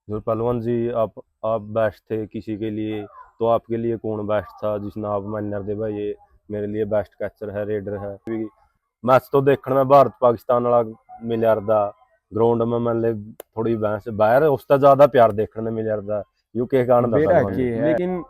जो पहलवान जी, आप बेस्ट थे किसी के लिए, तो आपके लिए कौन बेस्ट था जिसने आप मान्य दे भाई ये मेरे लिए बेस्ट कैचर है, रेडर है। मैच तो देखने में भारत पाकिस्तान वाला मिल दा ग्राउंड में मतलब थोड़ी बहस बाहर उसका ज्यादा प्यार देखने में मिल दा यूके का दा बेरा पहलवान की जी। है, लेकिन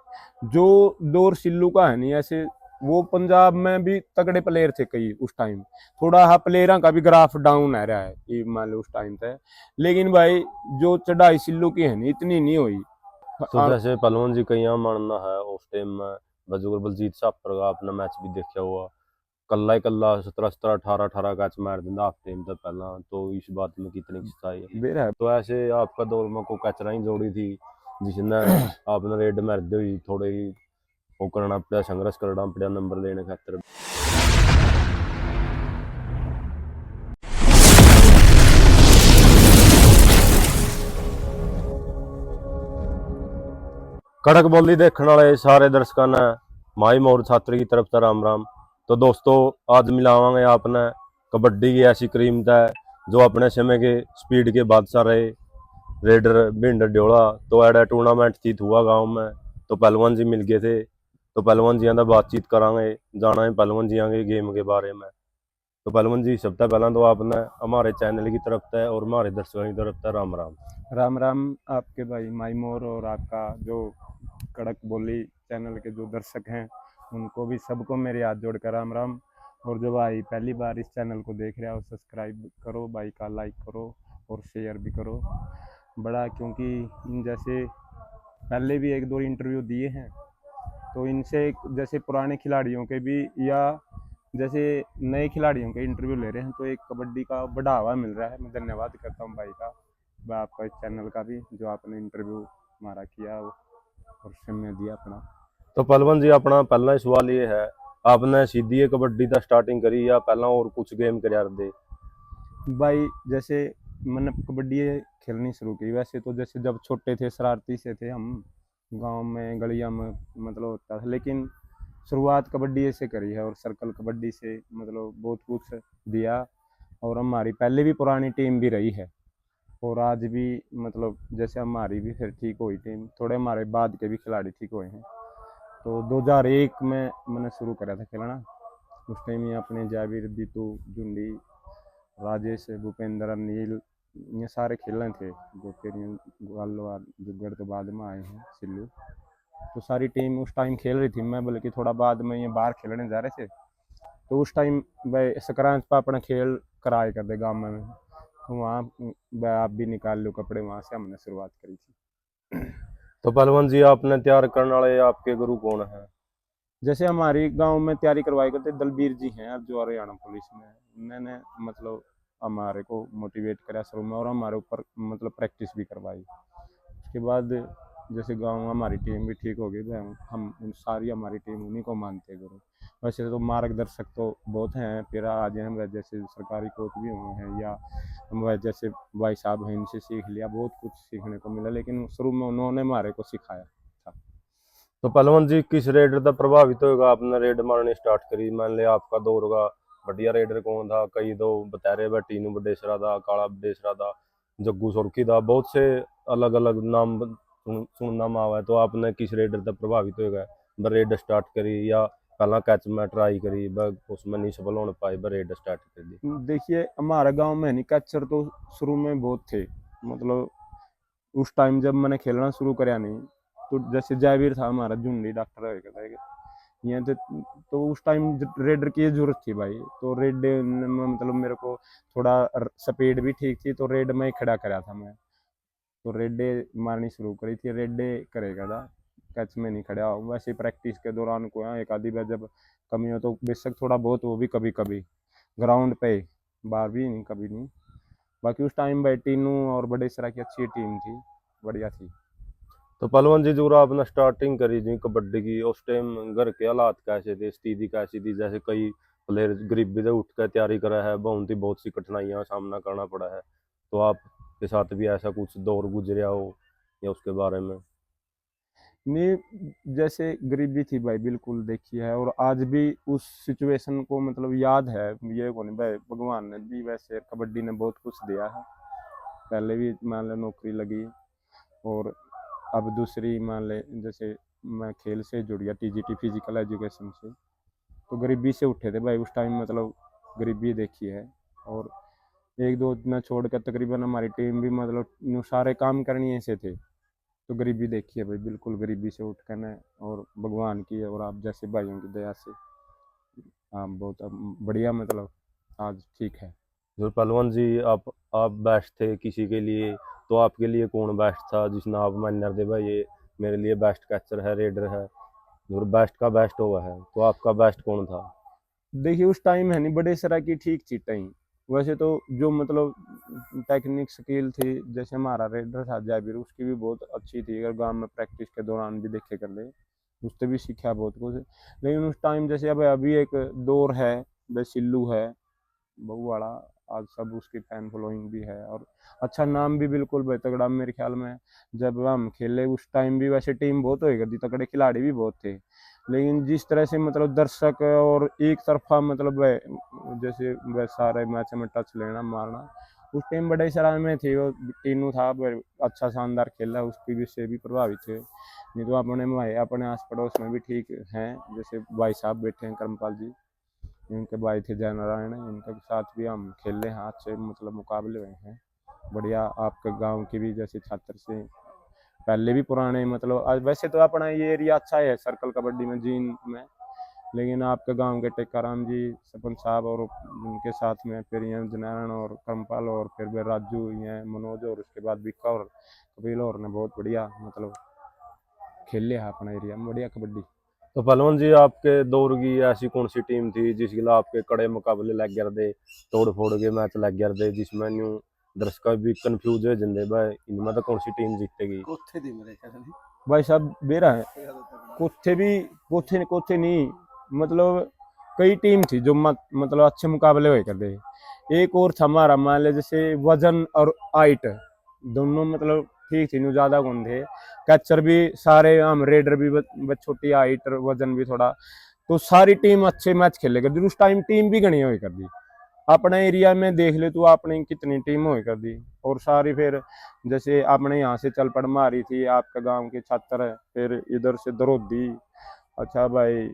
जो दौर सिल्लू का है नहीं ऐसे, वो पंजाब में भी तगड़े प्लेयर थे कई उस टाइम। थोड़ा हाँ प्लेयरों का भी ग्राफ डाउन है रहा है ये मान लो उस टाइम पे, लेकिन भाई जो चढ़ाई सिल्लू की है नहीं इतनी नहीं हुई। तो आ, जैसे पहलवान जी कहीं मानना है उस टाइम में बजूर बलजीत साहब का आपने मैच भी देखा हुआ, कल्ला ही कल्ला 17-17 18-18 कैच मार दिंदा हाफ टाइम तक पहला, तो इस बात में कितनी सच्चाई है। बेरा है। तो ऐसे आपका दौर में कोई कैचरा ही जोड़ी थी जिसने आपने रेड मारते हुई थोड़े ही वो करना पड़ा, संघर्ष करना पड़ा नंबर लेने खातर। कड़क बोली देखने वाले सारे दर्शकों ने माई मोर छात्र की तरफ से राम राम। तो दोस्तों, आज मिलावांगे आपने कबड्डी की ऐसी कीमत है जो अपने समय के स्पीड के बादशाह रहे, रेडर भिंड ड्योला। तो एडा टूर्नामेंट जीत हुआ गांव में, तो पहलवान जी मिल गए थे। तो पहलवान जी का बातचीत करांगे, जाना है पहलवान जी के गेम के बारे में। तो पहलवान जी, सबसे पहला तो आपने हमारे चैनल की तरफ से और हमारे दर्शकों की तरफ से राम राम। राम राम आपके भाई माई मोर और आपका जो कड़क बोली चैनल के जो दर्शक हैं उनको भी सबको मेरे हाथ जोड़कर राम राम। और जो भाई पहली बार इस चैनल को देख रहे हो सब्सक्राइब करो भाई का, लाइक करो और शेयर भी करो बड़ा, क्योंकि जैसे पहले भी एक दो इंटरव्यू दिए हैं तो इनसे जैसे पुराने खिलाड़ियों के भी या जैसे नए खिलाड़ियों के इंटरव्यू ले रहे हैं तो एक कबड्डी का बढ़ावा मिल रहा है। मैं धन्यवाद करता हूँ भाई का, मैं आपका इस चैनल का भी जो आपने इंटरव्यू हमारा किया और समय दिया अपना। तो पहलवान जी, अपना पहला ही सवाल ये है, आपने सीधी कबड्डी का स्टार्टिंग करी या पहला और कुछ गेम कर दे। भाई जैसे मैंने कबड्डी खेलनी शुरू की, वैसे तो जैसे जब छोटे थे शरारती से थे हम, गांव में गलिया में मतलब होता था, लेकिन शुरुआत कबड्डी से करी है और सर्कल कबड्डी से मतलब बहुत कुछ दिया। और हमारी पहले भी पुरानी टीम भी रही है और आज भी मतलब जैसे हमारी भी फिर ठीक हुई टीम, थोड़े हमारे बाद के भी खिलाड़ी ठीक हुए हैं। तो 2001 में मैंने शुरू करा था खेलना। उस टाइम ये अपने जाविर दीतू जुंडी राजेश भूपेंद्र अनिल ये सारे खेल रहे थे जो फिर गलवार जुगड़ तो बाद में आए हैं सिल्लू। तो सारी टीम उस टाइम खेल रही थी, मैं बल्कि थोड़ा बाद में ये बाहर खेलने जा रहे थे। तो उस टाइम भाई संक्रांत पर अपना खेल कराए कर दे गाँव में, तो वहाँ आप भी निकाल लो कपड़े, वहाँ से हमने शुरुआत करी थी। तो पहलवान जी, आपने तैयार करने वाले आपके गुरु कौन है। जैसे हमारी गांव में तैयारी करवाई करते दलबीर जी हैं अब जो हरियाणा पुलिस में है, उन्होंने मतलब हमारे को मोटिवेट करा शुरू में और हमारे ऊपर मतलब प्रैक्टिस भी करवाई। उसके बाद जैसे गांव हमारी टीम भी ठीक हो गई तो हम उन सारी हमारी टीम उन्हीं को मानते गुरु। वैसे तो मार्गदर्शक तो बहुत हैं, फिर आज हम जैसे सरकारी कोच भी हुए हैं या हम जैसे भाई साहब हैं इनसे सीख लिया, बहुत कुछ सीखने को मिला, लेकिन शुरू में उन्होंने हमारे को सिखाया था। तो पहलवान जी, किस रेडर का प्रभावित होगा आपने रेड मारनी स्टार्ट करी, मान लिया आपका दौर का बढ़िया रेडर कौन था। कई तो बता रहे टीनू बडेसरा था, काला बडेसरा था, जग्गू सुरखी था, बहुत से अलग अलग नाम सुनना में आवा है। तो आपने किस रेडर से प्रभावित होगा रेड स्टार्ट करी या पहला कैच में ट्राई करी उसमें नहीं सफल होने पाई रेड स्टार्ट कर दी। देखिए हमारे गांव में नहीं कैचर तो शुरू में बहुत थे, मतलब उस टाइम जब मैंने खेलना शुरू कराया नहीं तो जैसे जयवीर था हमारा जुंडी डॉक्टर है ये तो उस टाइम रेडर की जरूरत थी भाई, तो रेड में मतलब मेरे को थोड़ा स्पीड भी ठीक थी तो रेड में ही खड़ा करा था मैं। तो रेडे मारनी शुरू करी थी, रेडे करेगा था, कैच में नहीं खड़ा हूँ। वैसे प्रैक्टिस के दौरान को यहाँ एक आधी बार जब कमी हो तो बेशक थोड़ा बहुत वो भी कभी कभी ग्राउंड पे, बार भी नहीं कभी नहीं। बाकी उस टाइम भाई टीनू और बड़ेसरा की अच्छी टीम थी, बढ़िया थी। तो पहलवान जी, जो आपने स्टार्टिंग करी थी कबड्डी की, उस टाइम घर के हालात कैसे थे, स्थिति कैसी थी। जैसे कई प्लेयर गरीबी से उठ कर तैयारी करा है, बहुत सी कठिनाइयों का सामना करना पड़ा है। तो आपके साथ भी ऐसा कुछ दौर गुजरा हो या उसके बारे में। नहीं जैसे गरीबी थी भाई बिल्कुल देखी है, और आज भी उस सिचुएशन को मतलब याद है। ये को नहीं भाई, भगवान ने भी वैसे कबड्डी ने बहुत कुछ दिया है, पहले भी मान लो नौकरी लगी और अब दूसरी मान ले जैसे मैं खेल से जुड़ गया, टीजीटी फिजिकल एजुकेशन से, तो गरीबी से उठे थे भाई उस टाइम, मतलब गरीबी देखी है। और एक दो दिन छोड़ कर तकरीबन हमारी टीम भी मतलब सारे काम करनी ऐसे थे, तो गरीबी देखी है भाई, बिल्कुल गरीबी से उठ कर ना, और भगवान की और आप जैसे भाइयों की दया से आप बहुत बढ़िया, मतलब आज ठीक है। जो पहलवान जी, आप बेस्ट थे किसी के लिए, तो आपके लिए कौन बेस्ट था जिसने आप मान्य दे भाई ये मेरे लिए बेस्ट कैचर है, रेडर है, जो बेस्ट का बेस्ट हुआ है, तो आपका बेस्ट कौन था? देखिए उस टाइम है नहीं बड़े सरा की ठीक थी टाइम, वैसे तो जो मतलब टेक्निक स्किल थी, जैसे हमारा रेडर था जाबिर, उसकी भी बहुत अच्छी थी, अगर गांव में प्रैक्टिस के दौरान भी देखे कर ले, उससे भी सीखा बहुत कुछ। लेकिन उस टाइम जैसे अब अभी एक दौर है, बे सिल्लू है बहूवाड़ा, आज सब उसकी फैन फॉलोइंग भी है, और अच्छा नाम भी बिल्कुल भाई तगड़ा मेरे ख्याल में। जब हम खेले उस टाइम भी वैसे टीम बहुत होएगी थी, तगड़े खिलाड़ी भी बहुत थे, लेकिन जिस तरह से मतलब दर्शक और एक तरफा मतलब जैसे वह सारे मैच में टच लेना मारना, उस टाइम बड़े सराय में थे वो, टीनू था अच्छा शानदार खेला, उसकी भी से भी प्रभावित थे। नहीं तो अपने भाई अपने आस पड़ोस में भी ठीक हैं, जैसे भाई साहब बैठे हैं करमपाल जी, इनके भाई थे जय नारायण, इनके साथ भी हम खेले हैं, अच्छे मतलब मुकाबले हुए हैं बढ़िया। आपके गांव की भी जैसे छात्र से पहले भी पुराने मतलब वैसे तो अपना ये एरिया अच्छा है सर्कल कबड्डी में जीन में, लेकिन आपके गांव के टेकाराम जी सरपंच साहब और उनके साथ में फिर ये नारायण और करमपाल और फिर भी राजू, ये मनोज, और उसके बाद विक्का और कपिल और ने बहुत बढ़िया मतलब खेले है अपना एरिया में बढ़िया कबड्डी। तो पहलवान जी, आपके दौर की ऐसी कौन सी टीम थी जिसके लिए आपके कड़े मुकाबले लग गए थे, तोड़ फोड़ के मैच लग गए थे, जिसमें न्यू दर्शक भी कंफ्यूज हो जाते भाई इनमें तो कौन सी टीम जीतेगी? भाई साहब बेरा है कोथे भी, कोथे कोथे नहीं, मतलब कई टीम थी जो मतलब अच्छे मुकाबले हुए करते। एक और था हमारा मान ले जैसे वजन और हाइट दोनों मतलब ठीक थी, न्यू ज्यादा कौन थे, कैचर भी सारे हम रेडर भी छोटी हाइट और वजन भी थोड़ा, तो सारी टीम अच्छे मैच खेले करती, उस टाइम टीम भी गणी हुई कर दी। अपने एरिया में देख ले तू अपनी कितनी टीम हुई कर दी, और सारी फिर जैसे अपने यहाँ से चल पड़ मारी थी आपके गांव के छात्र, फिर इधर से दरोदी, अच्छा भाई,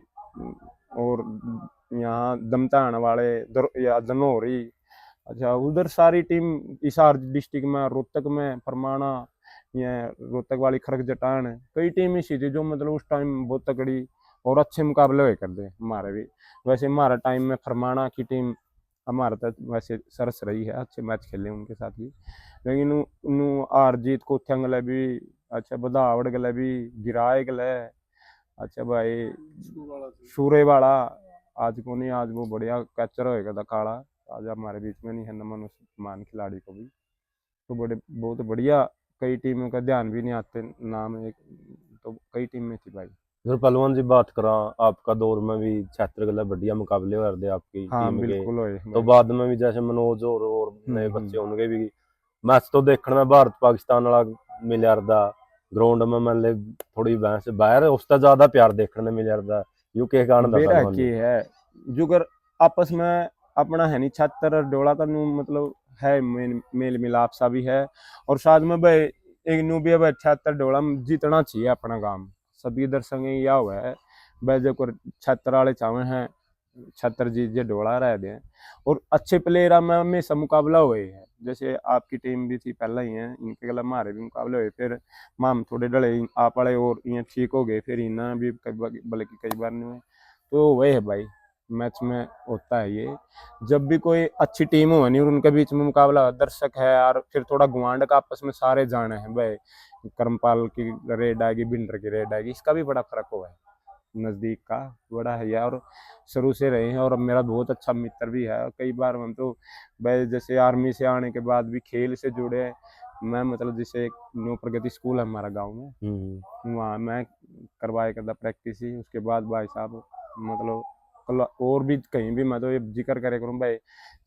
और यहाँ दमतान वाले या धनौरी, अच्छा उधर सारी टीम, हिसार डिस्ट्रिक्ट में रोहतक में फरमाना, ये रोहतक वाली खरक जटान, कई टीम ऐसी थी जो मतलब उस टाइम बहुत तकड़ी और अच्छे मुकाबले हुए कर दे हमारे भी। वैसे हमारा टाइम में फरमाना की टीम हमारा तो वैसे सरस रही है, अच्छे मैच खेले उनके साथ भी, लेकिन उन्होंने हार जीत कोठ्या गले भी, अच्छा बधावड़ गले भी, गिराए गले, अच्छा भाई सूरे वाला, आज को नहीं, आज वो बढ़िया कैचर होएगा था काला, आज हमारे बीच में नहीं है, नमन उस्मान खिलाड़ी को भी, तो बड़े बहुत बढ़िया। कई टीमों का ध्यान भी नहीं आते नाम एक, तो कई टीम में थी भाई। अगर पहलवान जी बात करा, आपका दौर में भी छात्र गला बढ़िया मुकाबले हो रहे आपकी हाँ टीम के, बिल्कुल होए तो भाई। बाद में भी जैसे मनोज और नए बच्चे हम्म। होंगे भी मैच तो देखने में भारत पाकिस्तान वाला मिल रहा, ग्राउंड में मान ले थोड़ी बहस बाहर उसका ज्यादा प्यार देखने में मिल रहा, यू के कारण था बेरा पहलवान की जी? है जुगर आपस में अपना है नहीं छात्र डोला का नू मतलब है मेल मिलाप सा भी है, और साथ में भाई एक नू भी अब छात्र डोला में जीतना चाहिए अपना काम, सभी इधर संगे यह हुआ है भाई, जो छात्र वाले चावे हैं छात्र जी जे डोला रह दे, और अच्छे प्लेयर में हमेशा मुकाबला हुए है, जैसे आपकी टीम भी थी पहले ही है, इनके गला हमारे भी मुकाबले हुए, फिर माम थोड़े डले आप वाले और ये ठीक हो गए, फिर इन्हें भी बल्कि कई बार नहीं हुए, तो वही है भाई मैच में होता है ये, जब भी कोई अच्छी टीम हो नहीं और उनके बीच में मुकाबला दर्शक है और फिर थोड़ा गुआंड का आपस में सारे जाने हैं भाई, करमपाल की रेड आएगी बिंडर की रेड आएगी, इसका भी बड़ा फर्क हुआ है, नज़दीक का बड़ा है यार, और शुरू से रहे हैं, और अब मेरा बहुत अच्छा मित्र भी है, कई बार हम तो भाई जैसे आर्मी से आने के बाद भी खेल से जुड़े हैं। मैं मतलब जैसे एक न्यू प्रगति स्कूल है हमारा गांव में, वहाँ मैं करवाया करता प्रैक्टिस ही, उसके बाद भाई साहब मतलब और भी कहीं भी मैं तो ये जिक्र करे करूँ भाई,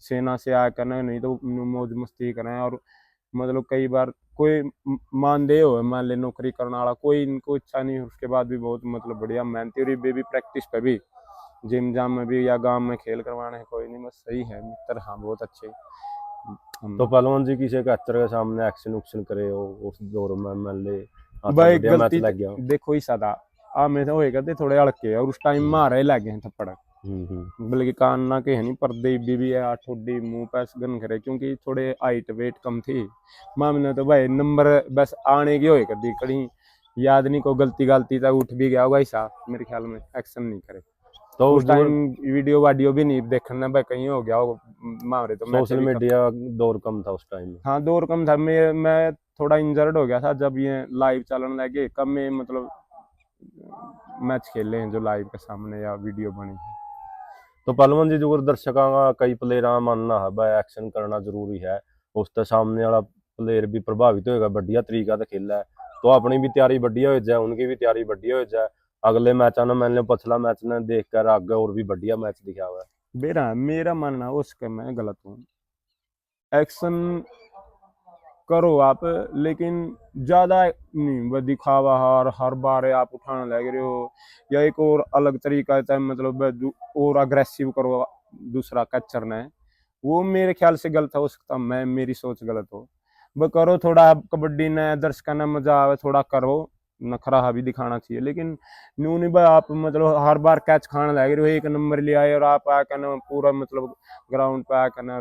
सेना से आया करना नहीं तो मौज मस्ती करें, और मतलब कई बार कोई मानदेय हो मान ले नौकरी करने वाला कोई, इनको इच्छा नहीं, उसके बाद भी बहुत मतलब बढ़िया मेहनती, और बेबी प्रैक्टिस पे भी जिम जाम में भी या गांव में खेल करवाने है कोई नहीं, बस सही है मित्र, हाँ बहुत अच्छे। हम तो पहलवान जी किसी कैचर के सामने एक्शन उक्शन करे हो उस दौर में मान ले हाथ भाई बढ़िया मैच गलती लग गया हो। देखो ही सादा आ में तो होए करते थोड़े हल्के और उस टाइम मारे लगे हैं थप्पड़, बल्कि कान ना के है नहीं पर्दे भी है ठोडी मुंह पे गन करे क्योंकि थोड़े हाइट वेट कम थी। मामने तो भाई नंबर बस आने की होए कर दी कहीं याद नहीं को गलती गलती तक उठ भी गया होगा ऐसा मेरे ख्याल में एक्शन नहीं करे। तो उस जो टाइम वीडियो वाडियो भी नहीं देखना भाई कहीं हो गया हो मारे तो मैच सोशल भी कम। मीडिया दौर कम था उस टाइम में। हाँ दौर कम था, मैं थोड़ा इंजर्ड हो गया था जब ये लाइव चलन लगे कब में मतलब मैच खेले हैं जो लाइव के सामने या वीडियो बनी है। तो पहलवान जी जो दर्शकों का कई प्लेयर मानना है भाई एक्शन करना जरूरी है उसके सामने वाला प्लेयर भी प्रभावित होएगा बढ़िया तरीका से खेला है तो अपनी भी तैयारी बढ़िया हो जाए उनकी भी तैयारी बढ़िया हो जाए अगले मैचा ने मैंने पिछला मैच ने देख कर आगे और भी बढ़िया मैच दिखा हुआ है। मेरा मेरा मानना है उसका मैं गलत हूँ। एक्शन करो आप लेकिन ज्यादा नहीं वो दिखावा हर बार आप उठाने लग रहे हो या एक और अलग तरीका है मतलब और अग्रेसिव करो दूसरा कैचर ने, वो मेरे ख्याल से गलत हो सकता, मैं मेरी सोच गलत हो। वो करो थोड़ा आप कबड्डी ने दर्शकों ने मजा आवे थोड़ा करो नखरा भी दिखाना चाहिए लेकिन न्यू नहीं भाई आप मतलब हर बार कैच खाने लग रहे हो एक नंबर ले आए और आप आकर ना पूरा मतलब ग्राउंड पे आकर ना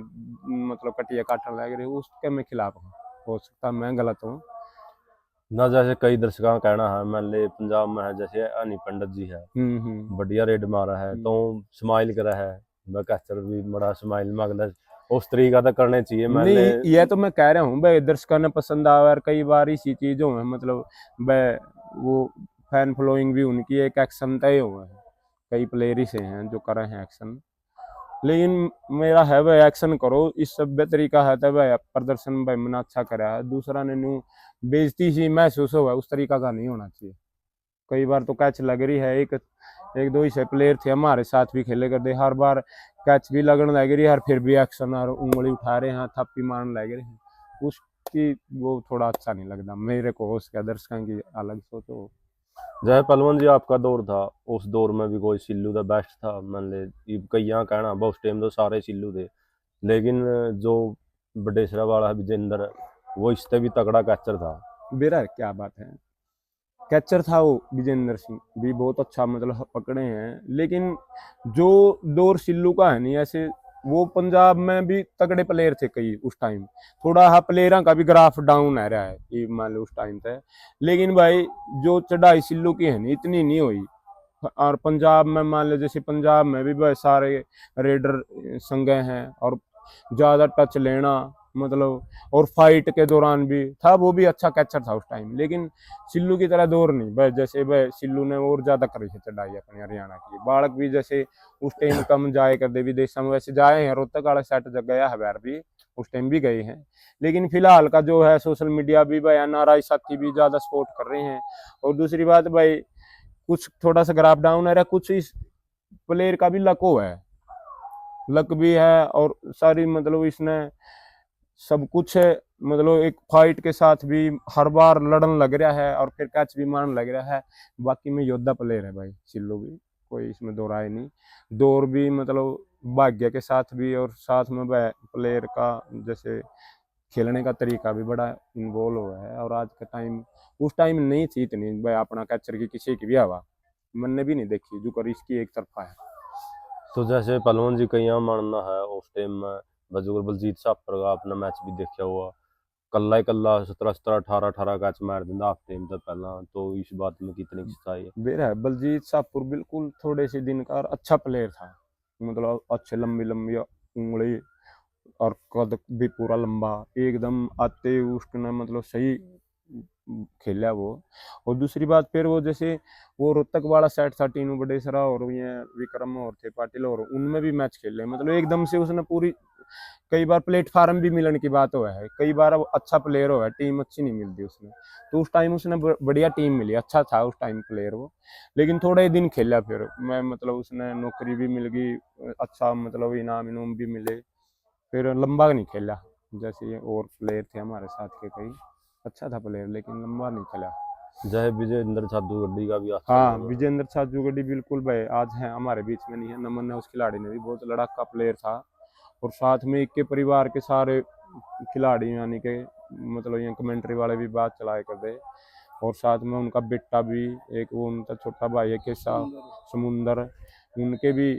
मतलब कटिया काटने लग रहे हो उसके मैं खिलाफ हूँ। हो सकता मैं गलत हूँ। ना जैसे कई दर्शकों का कहना है मान ले पंजाब में है जैसे अनी पंडित जी है बढ़िया रेड मारा है तो स्माइल करा है वह कैचर भी बड़ा स्माइल मांगता है उस तरीका तो करने चाहिए मान ले। नहीं ये तो मैं कह रहा हूँ भाई दर्शकों ने पसंद आवे और कई बार इसी चीजों में मतलब भाई वो फैन फॉलोइंग भी उनकी एक एक्शन तय हुआ है, कई प्लेयर ही से हैं जो कर रहे हैं एक्शन, लेकिन मेरा है भाई एक्शन करो इस सभ्य तरीका है तो भाई प्रदर्शन भाई मैंने अच्छा करा है दूसरा ने नू बेइज्जती सी महसूस हुआ उस तरीका का नहीं होना चाहिए। कई बार तो कैच लग रही है एक एक दो ही से प्लेयर थे हमारे साथ भी खेले करते हर बार कैच भी लगने लग रही है और फिर भी एक्शन और उंगली उठा रहे हैं थप्पी मारने लग रहे हैं उसकी वो थोड़ा अच्छा नहीं लगता मेरे को उसके दर्शकों की अलग सोचो। जय पहलवान जी आपका दौर था उस दौर में भी कोई सिल्लू का बेस्ट था मान ले कई कहना उस टाइम तो सारे सिल्लू थे लेकिन जो बडेसरा वाला है विजेंद्र वो इससे भी तगड़ा कैचर था। बेरा क्या बात है, कैचर था वो विजेंद्र सिंह भी बहुत अच्छा मतलब पकड़े हैं लेकिन जो दौर सिल्लू का है नहीं ऐसे वो पंजाब में भी तगड़े प्लेयर थे कई उस टाइम, थोड़ा हाँ प्लेयरों का भी ग्राफ डाउन आ रहा है ये मान लो उस टाइम पे, लेकिन भाई जो चढ़ाई सिल्लू की है नहीं इतनी नहीं हुई। और पंजाब में मान लो जैसे पंजाब में भी भाई सारे रेडर संगे हैं और ज़्यादा टच लेना मतलब और फाइट के दौरान भी था वो भी अच्छा कैचर था उस टाइम, लेकिन सिल्लू की तरह दौर नहीं भाई जैसे भाई सिल्लू ने और ज़्यादा करी है चढ़ाई अपने हरियाणा की बालक भी जैसे उस टाइम कम जाए कर दे विदेश में वैसे जाए हैं रोहतक वाला सेट जग गया है बैर भी उस टाइम भी गए हैं, लेकिन फिलहाल का जो है सोशल मीडिया भी भाई एनआरआई साथी भी ज़्यादा सपोर्ट कर रहे हैं और दूसरी बात भाई कुछ थोड़ा सा ग्राफ डाउन आ रहा है कुछ इस प्लेयर का भी लक हो है, लक भी है और सारी मतलब इसने सब कुछ है मतलब एक फाइट के साथ भी हर बार लड़न लग रहा है और फिर कैच भी मारने लग रहा है। बाकी में योद्धा प्लेयर है भाई सिल्लू भी कोई इसमें दो राय नहीं, दौर भी मतलब भाग्य के साथ भी और साथ में प्लेयर का जैसे खेलने का तरीका भी बड़ा इन्वॉल्व हुआ है और आज का टाइम उस टाइम नहीं थी इतनी भाई अपना कैचर की किसी की भी हवा मैंने भी नहीं देखी जो कर इसकी एक तरफा है। तो जैसे पहलवान जी कई मानना है उस टाइम में बजुगर बलजीत साहब का अपना मैच भी देखा हुआ कल्ला ही कल्ला 17 18 18 कैच मार दिंदा हाफ टाइम तक पहला तो इस बात में कितनी सच्चाई है। मेरा बलजीत साहपुर बिल्कुल थोड़े से दिन का और अच्छा प्लेयर था मतलब अच्छे लंबी लंबी उंगली और कद भी पूरा लंबा एकदम आते उसने मतलब सही खेला वो। और दूसरी बात फिर वो जैसे वो रोहतक वाला सेट था टीनू बडेसरा और ये विक्रम और थे पाटिल और उनमें भी मैच खेले मतलब एकदम से उसने पूरी कई बार प्लेटफार्म भी मिलने की बात हुआ है कई बार अब अच्छा प्लेयर हुआ है टीम अच्छी नहीं मिलती उसने तो उस टाइम उसने बढ़िया टीम मिली अच्छा था उस टाइम प्लेयर वो, लेकिन थोड़े दिन खेला फिर मैं मतलब उसने नौकरी भी मिल गई अच्छा मतलब इनाम इनाम भी मिले फिर लंबा नहीं खेला जैसे और प्लेयर थे हमारे साथ के कई अच्छा था प्लेयर लेकिन लंबा नहीं खेला। जय विजेंद्र साधु गड्डी का भी अच्छा हाँ दौर है। विजेंद्र साजूगढ़ी बिल्कुल भाई आज है हमारे बीच में नहीं है, नमन है उस खिलाड़ी ने भी बहुत लड़ाका प्लेयर था और साथ में एक के परिवार के सारे खिलाड़ी यानी कि मतलब यहाँ कमेंट्री वाले भी बात चलाए करते, और साथ में उनका बेटा भी, एक वो उनका छोटा भाई है किस्सा समुंदर, उनके भी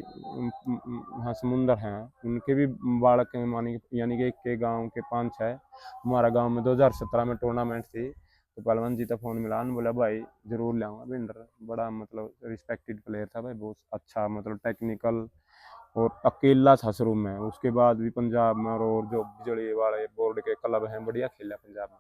हाँ समुंदर हैं, उनके भी बालक हैं, मानी यानी कि एक के गांव के 5-6। हमारा गांव में 2017 में टूर्नामेंट थी, तो पहलवान जी का फोन मिला न, बोला भाई जरूर ले आऊँगा बिंडर, बड़ा मतलब रिस्पेक्टेड प्लेयर था भाई, बहुत अच्छा मतलब टेक्निकल, और अकेला था शुरू में, उसके बाद भी पंजाब में और जो बिजली वाले बोर्ड के क्लब हैं बढ़िया खेला पंजाब में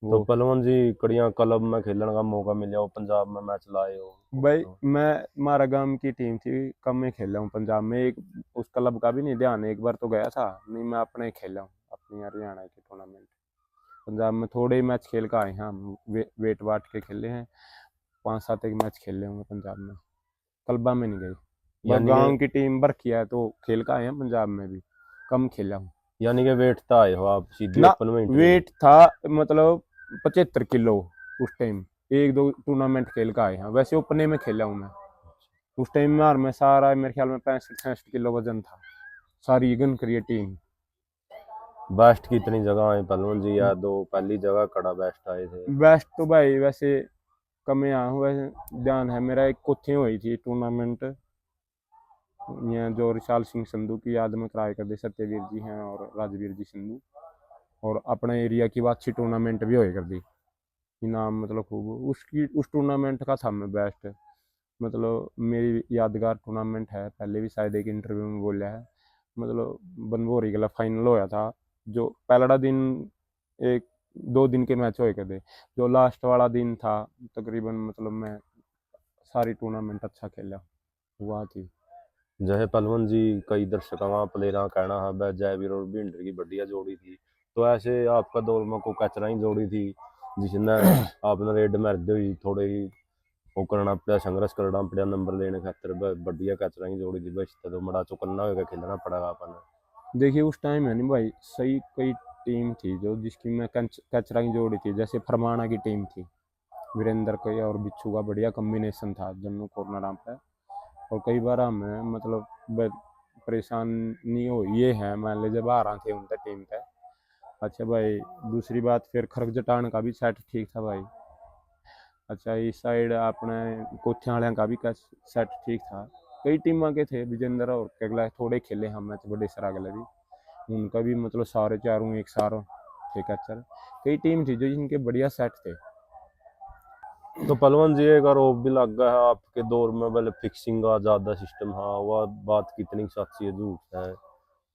तो वो। पहलवान जी कड़िया क्लब में खेलने का मौका मिला हो, पंजाब में मैच लाए हो भाई तो? मैं हमारा गांव की टीम थी, कम में खेला हूँ पंजाब में, एक उस क्लब का भी नहीं ध्यान है, एक बार तो गया था, नहीं मैं अपने ही खेला हूँ, अपनी हरियाणा के टूर्नामेंट। पंजाब में थोड़े ही मैच खेल कर आए हैं हम, वेट वाट के खेले हैं, 5-7 एक मैच खेले होंगे पंजाब में, क्लबा में नहीं गए। बस यानी गांव कि की टीम भर किया है तो खेल कर आए हैं, पंजाब में भी कम खेला हूँ। यानी कि वेट था आए हो आप सीधी ना ओपन में एंट्री में? वेट था मतलब 75 किलो उस टाइम, एक दो टूर्नामेंट खेल कर आए हैं, वैसे अपने में खेला हूँ मैं उस टाइम में सारा मेरे ख्याल में 65-66 किलो वजन था, सारी गन करिए टीम। बेस्ट कितनी जगह आए पहलवान जी, या दो पहली जगह कड़ा बेस्ट आए थे? बेस्ट तो भाई वैसे कम आया हूँ, वैसे ध्यान है मेरा, एक कोठे हुई थी टूर्नामेंट, यहाँ जो विशाल सिंह संधू की याद में कराए करते, सत्यवीर जी हैं और राजवीर जी संधू, और अपने एरिया की बात अच्छी टूर्नामेंट भी होए कर दी, इनाम मतलब खूब उसकी, उस टूर्नामेंट का था मैं बेस्ट, मतलब मेरी यादगार टूर्नामेंट है, पहले भी शायद एक इंटरव्यू में बोला है, मतलब बनभोरी गला फाइनल होया था, जो पहला दिन एक 2 दिन के मैच होए करते, जो लास्ट वाला दिन था तकरीबन मतलब मैं सारी टूर्नामेंट अच्छा खेला हुआ थी। जय पहलवान जी कई दर्शकों प्लेयर कहना है वह जयवीर और भिंडर की बढ़िया जोड़ी थी, तो ऐसे आपका दौर में को कचरा ही जोड़ी थी जिसने आपने रेड मारते हुई थोड़े ही वो करना पड़ा, संघर्ष करना पड़ा नंबर लेने खातर, बढ़िया कचरा ही जोड़ी थी बस, तो बड़ा चौकन्ना होकर खेलना पड़ेगा अपन। देखिए उस टाइम है नहीं भाई, सही कई टीम थी जो जिसकी मैं कचरा की जोड़ी थी, जैसे फरमाना की टीम थी, वीरेंद्र का और बिच्छू का बढ़िया कॉम्बिनेशन था दोनों कॉर्नर पे, और कई बार हमें मतलब परेशानी हो ये है मान लीजिए बाहर थे उनका टीम पे। अच्छा भाई दूसरी बात फिर खरग जटान का भी सेट ठीक था भाई। अच्छा इस साइड अपने कोठिया वाले का भी सेट ठीक था, कई टीम के थे, विजेंद्र और अगला थोड़े खेले हम मैच बड़े सर अगले भी, उनका भी मतलब सारे चारों एक सारों थे कैचर, कई टीम थी जो जिनके बढ़िया सेट थे। तो पहलवान जी एक आरोप भी लग गया है आपके दौर में पहले फिक्सिंग का ज्यादा सिस्टम, हाँ वह बात कितनी सच्ची है झूठ है?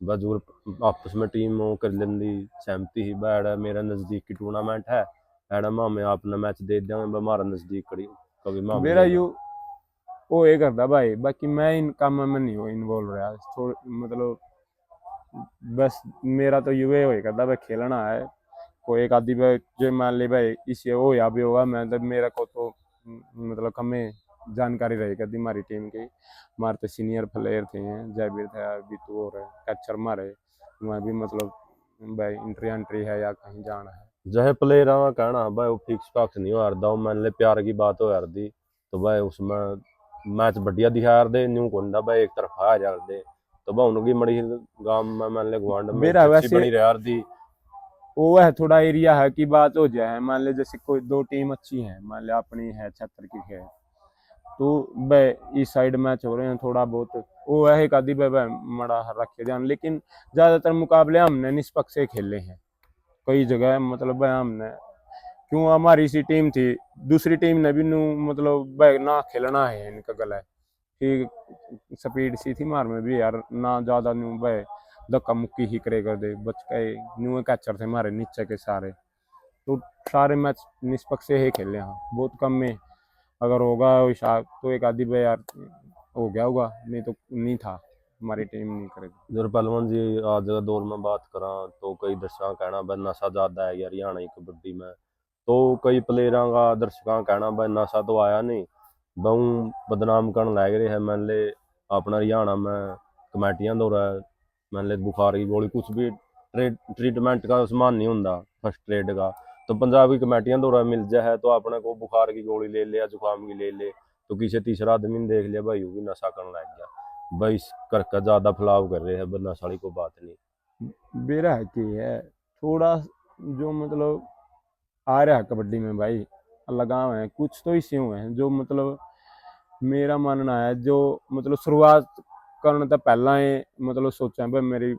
बजूर आपस में टीम हो कर लेंदी सहमति ही बैड है, मेरा नजदीक की टूर्नामेंट है एडा माँ में आपने मैच दे दिया, मैं हमारा नजदीक करी कभी माँ मेरा ले लो। यू वो ये करता भाई, बाकी मैं इन कामों में नहीं हो इन्वॉल्व रहा मतलब बस मेरा तो यूं ही करता भाई खेलना है, कोई एक आदि भाई जो मान ले भाई इसे हो या भी होगा, मैं तो मेरा को तो मतलब हमें जानकारी रही करती हमारी टीम की, हमारे तो सीनियर प्लेयर थे जयवीर था बीतू और कैचर मारे, वहाँ भी मतलब भाई इंट्री एंट्री है या कहीं जाना है। जहे प्लेयर का कहना है भाई वो फिक्स फाक्स नहीं हो हारदा, वो मान ले प्यार की बात हो यार दी तो भाई उसमें मैच बढ़िया दिखा यार दे न्यू कोंदा भाई एक तरफ आ यार दे, तो भाई उनकी मड़ी गांव में मान ले गुआंड में मेरा अच्छी वैसे बनी रहा यार दी। वो है थोड़ा एरिया है कि बात हो जाए, मान ले जैसे कोई दो टीम अच्छी है, मान ले अपनी है 76 की है, तो भाई इस साइड मैच हो रहे हैं थोड़ा बहुत, वो है एक आदि भाई मड़ा रखे ध्यान, लेकिन ज्यादातर मुकाबले हमने निष्पक्ष से खेले हैं, कई जगह मतलब भाई हमने क्यों हमारी सी टीम थी, दूसरी टीम ने भी नू मतलब भाई ना खेलना है इनका गला है कि स्पीड सी थी मार में भी यार ना ज्यादा न्यू भाई धक्का मुक्की ही करे कर दे बच के न्यू कैचर थे हमारे नीचे के सारे, तो सारे मैच निष्पक्ष से ही खेले हाँ, बहुत कम में अगर होगा हिसाब तो एक आधी भाई यार हो गया होगा, नहीं तो नहीं था, हमारी टीम नहीं करेगी। जर पहलवान जी आज का दौर में बात करा तो कई दर्शक कहना भाई नशा ज्यादा है यार हरियाणा की कबड्डी में, तो कई प्लेयरों का दर्शक कहना भाई नशा तो आया नहीं बहु बदनाम करने लग रहे हैं, मान ले अपना हरियाणा में कमेटियां दौरा मान ले बुखार की गोली कुछ भी ट्रीटमेंट का सामान नहीं होता फर्स्ट एड का, तो पंजाब की कमेटियां दौरा मिल जाए तो अपने को बुखार की गोली ले लिया जुकाम की ले ले, तो किसी तीसरा आदमी ने देख लिया भाई वो भी नशा करने लग गया, भाई इस कर का ज्यादा फैलाव कर रहे हैं, वरना साली को बात नहीं। बेरा की है थोड़ा जो मतलब आ रहा है कबड्डी में भाई लगाव है, कुछ तो इश्यू हैं जो मतलब मेरा मानना है जो मतलब शुरुआत करने तो पहला ही मतलब सोचा भाई मेरी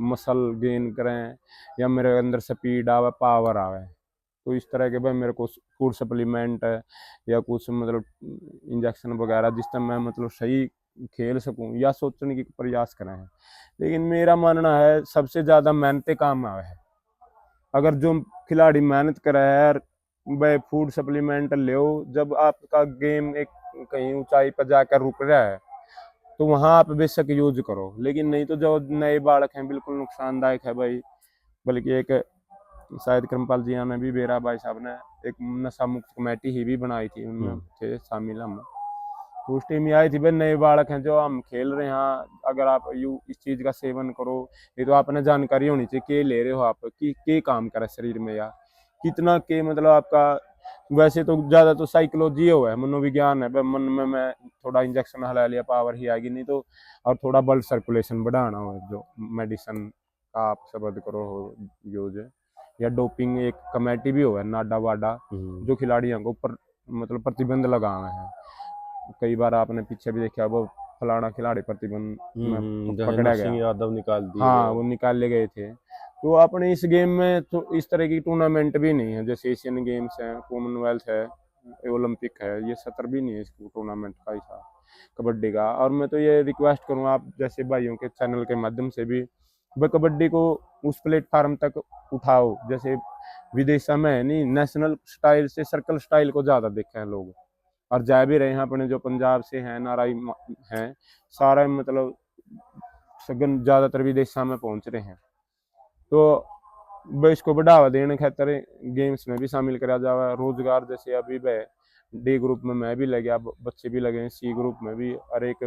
मसल गेन करें या मेरे अंदर स्पीड आवे पावर आवे, तो इस तरह के भाई मेरे को फूड सप्लीमेंट है या कुछ मतलब इंजेक्शन वगैरह जिससे मैं मतलब सही खेल सकूं या सोचने की प्रयास करें हैं। लेकिन मेरा मानना है सबसे ज़्यादा मेहनत काम आवे है। अगर जो खिलाड़ी मेहनत करे है भाई फूड सप्लीमेंट लो, जब आपका गेम एक कहीं ऊंचाई पर जाकर रुक रहा है तो वहां आप बेशक यूज करो, लेकिन नहीं तो जो नए बालक हैं बिल्कुल नुकसानदायक है भाई। बल्कि एक शायद कृमपाल जी ने भी बेरा भाई साहब ने एक नशा मुक्त कमेटी ही भी बनाई थी, उनमें थे शामिल हम, तो उस टीम में आई थी भाई नए बालक हैं जो हम खेल रहे हैं, अगर आप यू इस चीज का सेवन करो, ये तो आपने जानकारी होनी चाहिए के ले रहे हो आप कि के काम करे शरीर में या कितना के मतलब आपका। वैसे तो ज्यादा तो साइकोलॉजी हो है, मनोविज्ञान है, मन में मैं थोड़ा इंजेक्शन हला लिया पावर ही आएगी, नहीं तो और थोड़ा ब्लड सर्कुलेशन बढ़ाना हो जो मेडिसिन का आप शब्द करो हो यूज, या डोपिंग एक कमेटी भी हो है नाडा वाडा जो खिलाड़ियों को ऊपर मतलब प्रतिबंध लगाए हैं। कई बार आपने पीछे भी देखा वो फलाना खिलाड़ी प्रतिबंध में जैसे पकड़ा गया, नरसिंह यादव निकाल दिए हाँ गए। वो निकाले गए थे। तो अपने इस गेम में तो इस तरह की टूर्नामेंट भी नहीं है, जैसे एशियन गेम्स हैं, कॉमनवेल्थ है, ओलंपिक है, ये सत्र भी नहीं है इस टूर्नामेंट का ऐसा कबड्डी का। और मैं तो ये रिक्वेस्ट करूँ आप जैसे भाइयों के चैनल के माध्यम से भी वह कबड्डी को उस प्लेटफार्म तक उठाओ, जैसे विदेशों में है नहीं, नेशनल स्टाइल से सर्कल स्टाइल को ज़्यादा देखे हैं लोग, और जा भी रहे हैं अपने जो पंजाब से हैं नाराई हैं सारा मतलब सगन ज़्यादातर विदेशों में पहुंच रहे हैं। तो ब इसको बढ़ावा देने खातर गेम्स में भी शामिल करा जावा, रोजगार जैसे अभी वह डी ग्रुप में मैं भी लग गया, बच्चे भी लगे हैं सी ग्रुप में भी, और एक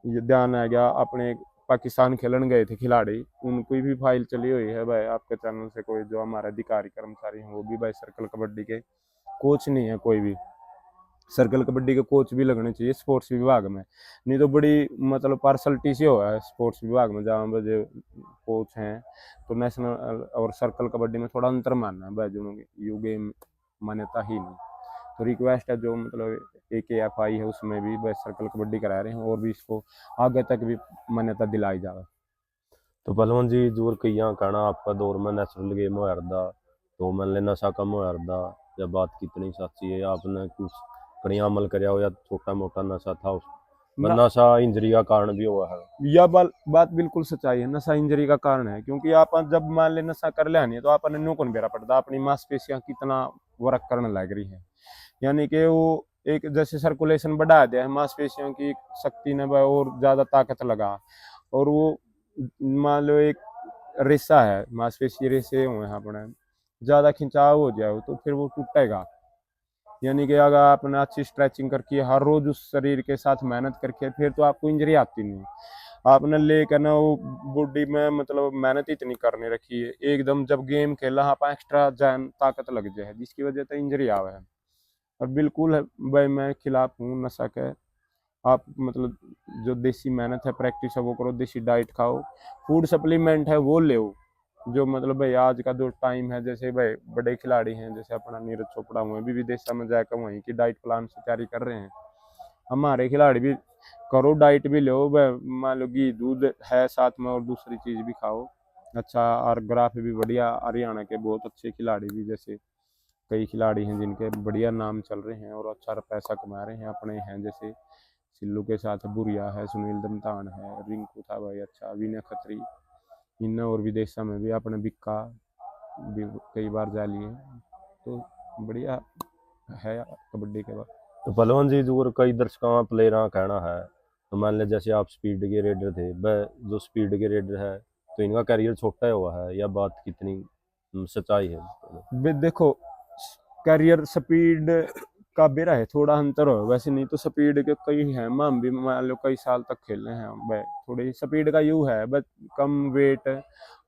ये ध्यान आ गया अपने पाकिस्तान खेलन गए थे खिलाड़ी, उनकी भी फाइल चली हुई है भाई आपके चैनल से, कोई जो हमारे अधिकारी कर्मचारी हैं वो भी भाई सर्कल कबड्डी के कोच नहीं है कोई भी, सर्कल कबड्डी के कोच भी लगने चाहिए स्पोर्ट्स विभाग में, नहीं तो बड़ी मतलब पार्सलिटी से हुआ है स्पोर्ट्स विभाग में जहाँ पर जो कोच हैं, तो नेशनल और सर्कल कबड्डी में थोड़ा अंतर मानना है भाई यू गेम मान्यता ही नहीं। तो रिक्वेस्ट है जो मतलब AKFI है उसमें भी भाई सर्कल कबड्डी करा रहे हैं और भी इसको आगे तक भी मान्यता दिलाई जाए। तो पहलवान जी जोर कईया कहना आपका दौर में नेचुरल गेम हो रहा, तो मान ले नशा कम हो रहा, या बात कितनी सच्ची है, या आपने कुछ कड़िया अमल कराया हो, या छोटा मोटा नशा था उस ना नशा इंजरी का कारण भी हुआ है। यह बात बिल्कुल सच्चाई है, नशा इंजरी का कारण है, क्योंकि आप जब मान ले नशा कर लिया नहीं तो आपने न्यू कौन बेरा पड़ता, अपनी मांसपेशियां कितना वर्क करने लग रही है, यानी कि वो एक जैसे सर्कुलेशन बढ़ा दिया है मांसपेशियों की शक्ति ने भाई और ज्यादा ताकत लगा, और वो मान लो एक रेशा है मांसपेशी रेशे हुए हैं अपने, ज्यादा खिंचाव हो जाए तो फिर वो टूटेगा। यानी कि अगर आपने अच्छी स्ट्रेचिंग करके हर रोज उस शरीर के साथ मेहनत करके फिर तो आपको इंजरी आती नहीं, आपने लेकर ना वो बॉडी में मतलब मेहनत इतनी करने रखी है एकदम जब गेम खेला आप एक्स्ट्रा जान ताकत लग जाए जिसकी वजह से इंजरी आवे है। और बिल्कुल है भाई मैं खिलाफ हूँ नशा के, आप मतलब जो देसी मेहनत है प्रैक्टिस है वो करो, देसी डाइट खाओ, फूड सप्लीमेंट है वो ले, जो मतलब भाई आज का जो टाइम है जैसे भाई बड़े खिलाड़ी हैं जैसे अपना नीरज चोपड़ा हुए भी विदेशों में जाकर वहीं की डाइट प्लान से तैयारी कर रहे हैं, हमारे खिलाड़ी भी करो डाइट भी लो, मान लो घी दूध है साथ में और दूसरी चीज भी खाओ अच्छा, और ग्राफ भी बढ़िया, हरियाणा के बहुत अच्छे खिलाड़ी भी जैसे कई खिलाड़ी हैं जिनके बढ़िया नाम चल रहे हैं और अच्छा पैसा कमा रहे हैं अपने हैं, जैसे सिल्लू के साथ बुरिया है, सुनील दमतान है, रिंकू था भाई अच्छा, विनय खत्री, इन और विदेशों में भी अपने बिक्का भी कई बार जा लिए, तो बढ़िया है कबड्डी के बाद। तो पहलवान जी जोर कई दर्शकों प्लेयर कहना है, तो मान ले जैसे आप स्पीड के रेडर थे, वह जो स्पीड के रेडर है तो इनका करियर छोटा हुआ है, या बात कितनी सच्चाई है। देखो करियर स्पीड का बेरा है थोड़ा अंतर हो, वैसे नहीं तो स्पीड के कई हैं, हम भी मान लो कई साल तक खेले हैं भाई, थोड़ी स्पीड का यू है बस कम वेट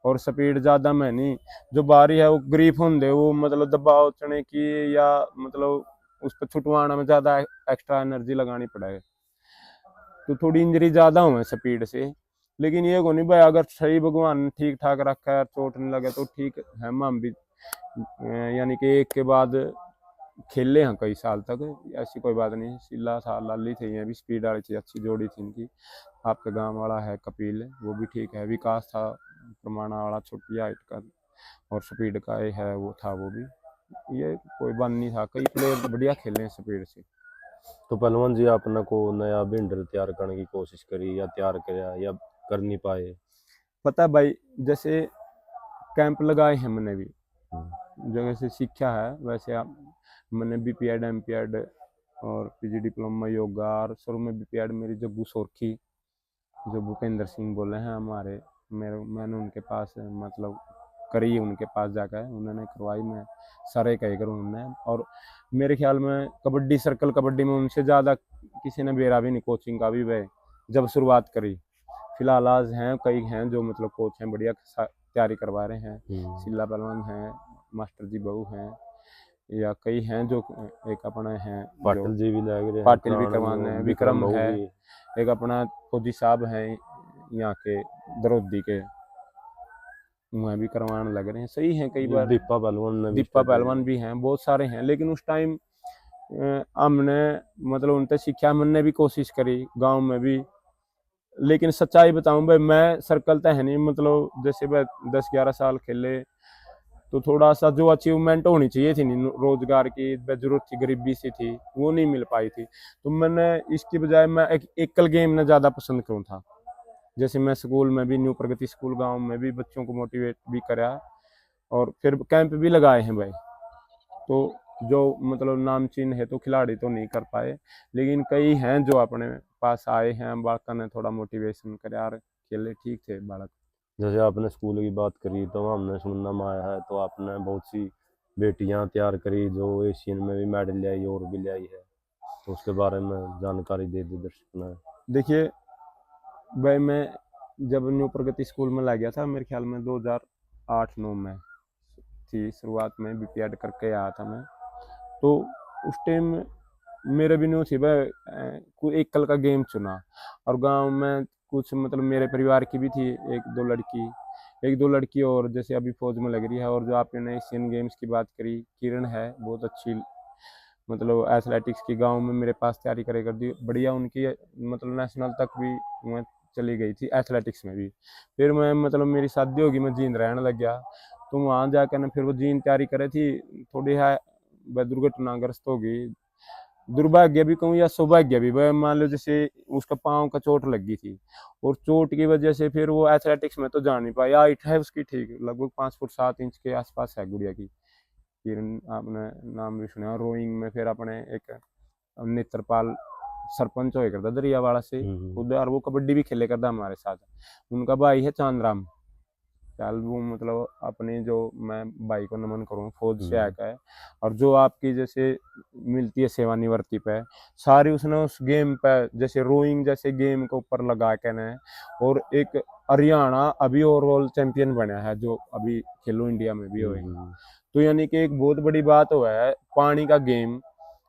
और स्पीड ज़्यादा में नहीं, जो बारी है वो ग्रीप होंगे वो मतलब दबाव चढ़ने की या मतलब उस पर छुटवाना में ज़्यादा एक्स्ट्रा एनर्जी लगानी पड़ेगी। तो थोड़ी इंजरी ज़्यादा हुए स्पीड से। लेकिन ये को नहीं भाई, अगर सही भगवान ठीक ठाक रखा है, चोट नहीं लगे तो ठीक है। हम भी यानी कि एक के बाद खेले हैं कई साल तक, ऐसी कोई बात नहीं। सिला सा लाली थे, ये भी स्पीड वाली थी, अच्छी जोड़ी थी इनकी। आपके गांव वाला है कपिल, वो भी ठीक है। विकास था प्रमाणा वाला, छोटी हाइट का और स्पीड का ही है, वो था वो भी। ये कोई बन नहीं था, कई प्लेयर बढ़िया खेले हैं स्पीड से। तो पहलवान जी आपने को नया भिंडर तैयार करने की कोशिश करी या तैयार कराया या कर नहीं पाए? पता है भाई, जैसे कैंप लगाए हैं मैंने भी, हम्म, जगह से सीखा है वैसे। आप मैंने बीपीएड एमपीएड और पीजी डिप्लोमा योगा, और शुरू में बीपीएड मेरी जग्गू सोरखी, जो भूपेंद्र सिंह बोले हैं हमारे, मैंने उनके पास मतलब करी, उनके पास जाकर उन्होंने करवाई। मैं सारे कहे करूँ उन्होंने। और मेरे ख्याल में कबड्डी सर्कल, कबड्डी में उनसे ज़्यादा किसी ने बेरा भी नहीं कोचिंग का भी वह जब शुरुआत करी। फिलहाल आज हैं कई हैं जो मतलब कोच हैं, बढ़िया तैयारी करवा रहे हैं। सिल्ला पहलवान हैं, मास्टर जी बहू हैं, या कई हैं जो एक अपना हैं जो पाटिल जी भी लग रहे हैं, पाटिल भी प्राण करवाने हैं, विक्रम विक्रम बहू है, भी। एक अपना फौजी साहब हैं यहाँ के दरौदी के, वह भी करवाने लग रहे हैं। सही हैं कई ये बार। दीपा पहलवान ने भी दीपा स्टार्ट पहलवान भी हैं, बहुत सारे हैं। लेकिन उस टाइम हमने मतलब उनसे सीखा, हमने भी कोशिश करी गांव में भी। लेकिन सच्चाई बताऊं भाई, मैं सर्कल तो है नहीं, मतलब जैसे भाई 10-11 साल खेले, तो थोड़ा सा जो अचीवमेंट होनी चाहिए थी नहीं, रोजगार की जरूरत थी, गरीबी सी थी, वो नहीं मिल पाई थी। तो मैंने इसकी बजाय मैं एक एकल गेम ने ज़्यादा पसंद करूँ था। जैसे मैं स्कूल में भी, न्यू प्रगति स्कूल गांव में भी बच्चों को मोटिवेट भी करा, और फिर कैंप भी लगाए हैं भाई। तो जो मतलब नामचीन है तो खिलाड़ी तो नहीं कर पाए, लेकिन कई हैं जो अपने पास आए हैं, बालका ने थोड़ा मोटिवेशन करे, यार खेले ठीक थे बालक। जैसे आपने स्कूल की बात करी तो हमने सुनना में आया है तो आपने बहुत सी बेटियां तैयार करी जो एशियन में भी मेडल ले आई और भी ले आई है, तो उसके बारे में जानकारी दे दे दर्शक ने। देखिए भाई, मैं जब न्यू प्रगति स्कूल में लग गया था, मेरे ख्याल में 2008-9 में थी शुरुआत में, बीपीएड करके आया था मैं। तो उस टाइम मेरे भी न्यू थी भाई, कोई एक कल का गेम चुना। और गांव में कुछ मतलब मेरे परिवार की भी थी एक दो लड़की और जैसे अभी फौज में लग रही है। और जो आपने एशियन गेम्स की बात करी, किरण है, बहुत अच्छी मतलब एथलेटिक्स की, गांव में मेरे पास तैयारी करे कर दी बढ़िया उनकी, मतलब नेशनल तक भी मैं चली गई थी एथलेटिक्स में भी। फिर मैं मतलब मेरी शादी होगी, मैं जींद रहने लग गया। तो वहाँ जाकर ना फिर वो जींद तैयारी करे थी, थोड़ी है दुर्घटनाग्रस्त हो गई। दुर्भाग्य भी कहूँ या सौभाग्य भी, वह मान लो जैसे उसका पाँव का चोट लग गई थी, और चोट की वजह से फिर वो एथलेटिक्स में तो जा नहीं पाया। हाइट है उसकी ठीक, लगभग 5 फुट 7 इंच के आसपास है गुड़िया की, किरण, आपने नाम भी सुना। रोइंग में फिर अपने एक नेत्रपाल सरपंच होया करता दरियावाड़ा से खुद, और वो कबड्डी भी खेले करता हमारे साथ। उनका भाई है चांदराम, चाल वो मतलब अपने जो, मैं भाई को नमन करूँ, फौज से आया है। और जो आपकी जैसे मिलती है सेवानिवृत्ति पे, सारी उसने उस गेम पे, जैसे रोइंग जैसे गेम के ऊपर लगा के ने। और एक हरियाणा अभी ओवरऑल चैंपियन बना है, जो अभी खेलो इंडिया में भी हुए। तो यानी कि एक बहुत बड़ी बात हुआ है पानी का गेम,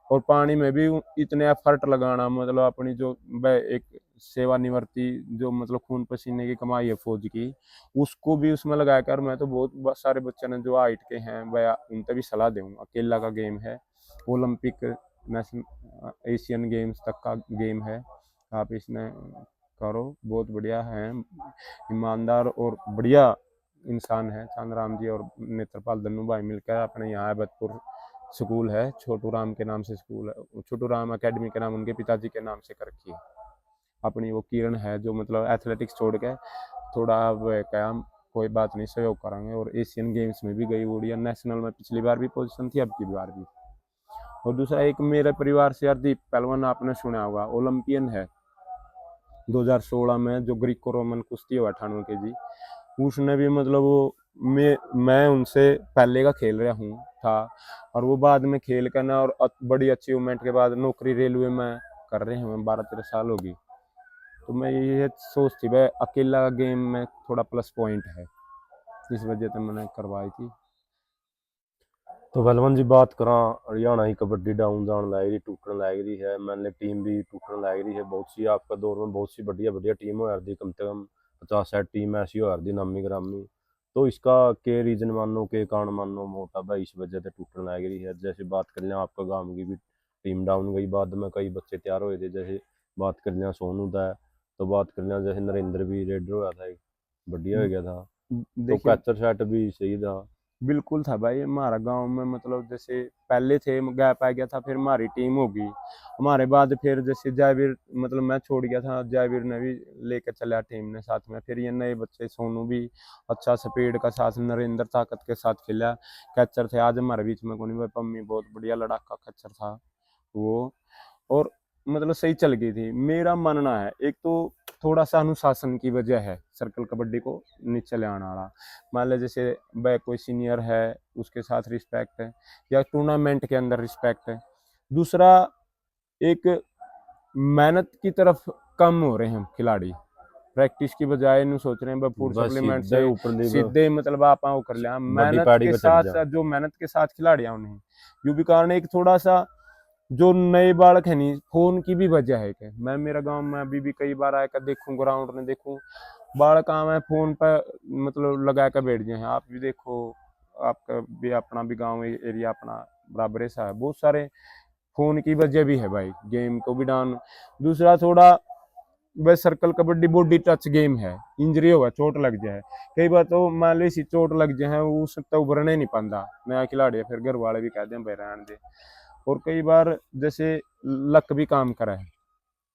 और पानी में भी इतने एफर्ट लगाना, मतलब अपनी जो एक सेवानिवृत्ति जो मतलब खून पसीने की कमाई है फौज की, उसको भी उसमें लगा कर। मैं तो बहुत सारे बच्चे ने जो हाइट के हैं वह उनसे भी सलाह दूंगा, अकेला का गेम है, ओलंपिक नेशनल एशियन गेम्स तक का गेम है, आप इसने करो, बहुत बढ़िया है। ईमानदार और बढ़िया इंसान है चांदराम जी और नेत्रपाल दन्नू भाई मिलकर अपने यहाँ बदपुर स्कूल है, छोटू राम के नाम से स्कूल है, छोटू राम एकेडमी के नाम उनके पिताजी के नाम से कर रखी है। अपनी वो किरण है जो मतलब एथलेटिक्स छोड़ के थोड़ा अब क्या, कोई बात नहीं, सहयोग करेंगे। और एशियन गेम्स में भी गई बढ़िया, नेशनल में पिछली बार भी पोजीशन थी, अब की बार भी। और दूसरा एक मेरे परिवार से हरदीप पहलवान, आपने सुना होगा, ओलंपियन है 2016 में, जो ग्रीको रोमन कुश्ती हुआ 98 kg, उसने भी मतलब वो, मैं उनसे पहले का खेल रहा हूँ था। और वो बाद में खेल करना और बड़ी अचीवमेंट के बाद नौकरी रेलवे में कर रहे हैं, 12-13 साल होगी। तो मैं ये सोचती भाई, अकेला गेम में थोड़ा प्लस पॉइंट है, इस वजह से मैंने करवाई थी। तो पहलवान जी बात करा हरियाणा ही कबड्डी डाउन जान लग रही टूटने लग रही है, मान ली टीम भी टूटने लग रही है बहुत सी। आपका दौर में बहुत सी बढ़िया बढ़िया टीम हो रही, कम से कम 50-60 टीम ऐसी हो रही नामी ग्रामी। तो इसका के रीजन मानो, के कारण मानो मोटा भाई इस वजह से टूटने लग रही है? जैसे बात कर लें आपका गांव की भी टीम डाउन गई, बाद में कई बच्चे तैयार हुए थे। जैसे बात कर लें सोनू था, तो बात कर लें जैसे नरेंद्र भी रेडर हुआ था, एक बढ़िया हो गया था। तो देखिए कैचर सेट भी सही था। बिल्कुल था भाई, हमारा गांव में मतलब जैसे पहले थे गैप आ गया था, फिर हमारी टीम होगी। हमारे बाद फिर जैसे जयवीर, मतलब मैं छोड़ गया था, जयवीर ने भी लेकर चला टीम ने साथ में। फिर ये नए बच्चे सोनू भी अच्छा स्पीड का साथ, नरेंद्र ताकत के साथ खेला। कैचर थे आज हमारे बीच में कोनी भाई, पम्मी बहुत बढ़िया लड़ाका कैचर था वो। और मतलब सही चल गई थी। मेरा मानना है एक तो थोड़ा सा अनुशासन की वजह है सर्कल कबड्डी को नीचे ले आने वाला। मान लो जैसे भाई कोई सीनियर है, उसके साथ रिस्पेक्ट है, या टूर्नामेंट के अंदर रिस्पेक्ट है। दूसरा, एक मेहनत की तरफ कम हो रहे हैं खिलाड़ी, प्रैक्टिस की बजाय इन्हें सोच रहे हैं फूड बस सप्लीमेंट सीधे से ऊपर दी सीधे मतलब आप वो कर लिया। बड़ी मेहनत पैड़ी के पर चढ़ साथ जा। साथ जो मेहनत के साथ खिलाड़ी हैं उन्हें यू भी कारण एक थोड़ा सा जो नए बालक है नहीं, फोन की भी वजह है कि मैं मेरा गांव में अभी भी कई बार आकर देखूं, ग्राउंड में देखूं, बालक आम है फोन पर मतलब लगा कर बैठ गए हैं। आप भी देखो, आपका भी अपना भी गांव एरिया अपना बराबर सा है, बहुत सारे फोन की वजह भी है भाई, गेम को भी डाउन। दूसरा थोड़ा बस circle kabaddi body touch game है, इंजरी होगा, चोट लग जाए कई बार, तो मान लो इसी चोट लग जाए उस तो उभरने नहीं पाता नया खिलाड़ी है, फिर घर वाले भी कहते हैं भाई रहने दे। और कई बार जैसे लक भी काम करा है,